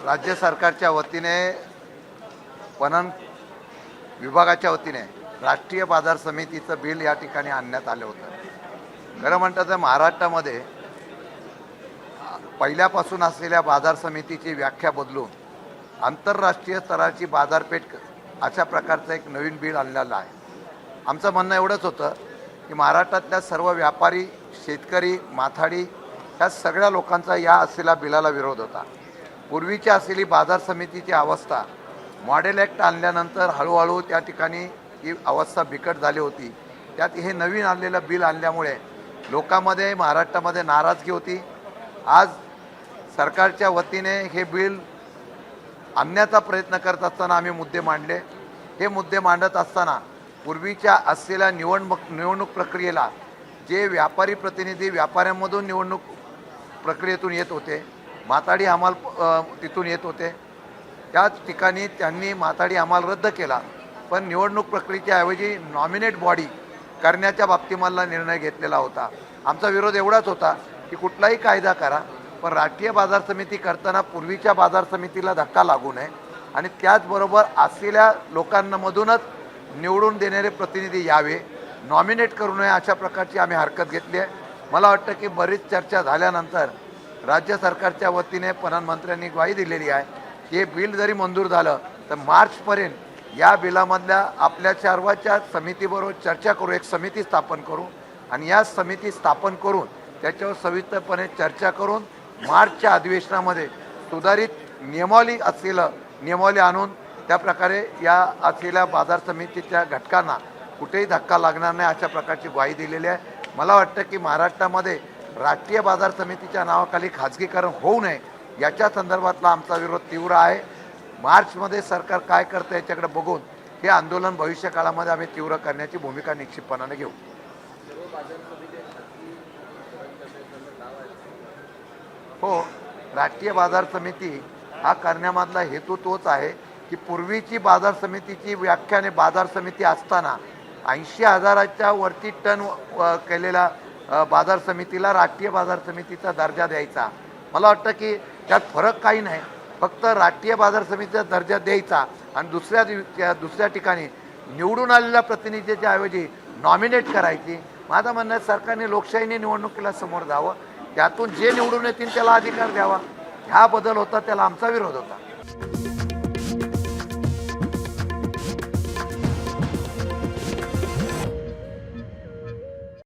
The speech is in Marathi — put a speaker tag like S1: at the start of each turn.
S1: राज्य सरकारच्या वतीने पणन विभागाच्या वतीने राष्ट्रीय बाजार समितीचं बिल या ठिकाणी आणण्यात आलं होतं। खरं म्हणतं तर महाराष्ट्रामध्ये पहिल्यापासून असलेल्या बाजार समितीची व्याख्या बदलून आंतरराष्ट्रीय स्तराची बाजारपेठ अशा प्रकारचं एक नवीन बिल आणलेलं आहे। आमचं म्हणणं एवढंच होतं की महाराष्ट्रातल्या सर्व व्यापारी, शेतकरी, माथाडी ह्या सगळ्या लोकांचा या असलेल्या बिलाला विरोध होता। पूर्वीची असलेली बाजार समितीची अवस्था मॉडेल ॲक्ट आणल्यानंतर हळूहळू त्या ठिकाणी ही अवस्था बिकट झाली होती। त्यात हे नवीन आणलेलं बिल आणल्यामुळे लोकांमध्ये महाराष्ट्रामध्ये नाराजगी होती। आज सरकारच्या वतीने हे बिल आणण्याचा प्रयत्न करत असताना आम्ही मुद्दे मांडले। हे मुद्दे मांडत असताना पूर्वीच्या असलेल्या निवडणूक प्रक्रियेला जे व्यापारी प्रतिनिधी व्यापाऱ्यांमधून निवडणूक प्रक्रियेतून येत होते, माथाडी हमाल तिथून येत होते, त्याच ठिकाणी त्यांनी माथाडी हमाल रद्द केला। पण निवडणूक प्रक्रियेच्या ऐवजी नॉमिनेट बॉडी करण्याच्या बाबतीमधला निर्णय घेतलेला होता। आमचा विरोध एवढाच होता की कुठलाही कायदा करा, पण राष्ट्रीय बाजार समिती करताना पूर्वीच्या बाजार समितीला धक्का लागू नये आणि त्याचबरोबर असलेल्या लोकांमधूनच निवडून देणारे प्रतिनिधी यावे, नॉमिनेट करू नये, अशा प्रकारची आम्ही हरकत घेतली आहे। मला वाटतं की बरीच चर्चा झाल्यानंतर राज्य सरकारच्या वतीने पणन मंत्र्यांनी ग्वाही दिलेली आहे की हे बिल जरी मंजूर झालं तर मार्चपर्यंत या बिलामधल्या आपल्या सर्वांच्या समितीबरोबर चर्चा करू, एक समिती स्थापन करू आणि या समिती स्थापन करून त्याच्यावर सविस्तरपणे चर्चा करून मार्चच्या अधिवेशनामध्ये सुधारित नियमावली आणून त्या प्रकारे या असलेल्या बाजार समितीच्या घटकांना कुठेही धक्का लागणार नाही अशा प्रकारची ग्वाही दिलेली आहे। मला वाटतं की महाराष्ट्रामध्ये राष्ट्रीय बाजार समितीच्या नावाखाली खाजगीकरण होऊ नये याच्या संदर्भातला आमचा विरोध तीव्र आहे। मार्चमध्ये सरकार काय करतं याच्याकडे बघून हे आंदोलन भविष्यकाळामध्ये आम्ही तीव्र करण्याची भूमिका निश्चितपणाने घेऊ। हो, राष्ट्रीय बाजार समिती हा करण्यामधला हेतू तोच आहे की पूर्वीची बाजार समितीची व्याख्याने बाजार समिती असताना 80,000च्या वरती टन केलेला बाजार समितीला राष्ट्रीय बाजार समितीचा दर्जा द्यायचा। मला वाटतं की त्यात फरक काही नाही, फक्त राष्ट्रीय बाजार समितीचा दर्जा द्यायचा आणि दुसऱ्या ठिकाणी निवडून आलेल्या प्रतिनिधीच्या ऐवजी नॉमिनेट करायची। माझं म्हणणं आहे सरकारने लोकशाहीने निवडणुकीला समोर जावं, त्यातून जे निवडून येतील त्याला अधिकार द्यावा। हा बदल होता, त्याला आमचा विरोध होता।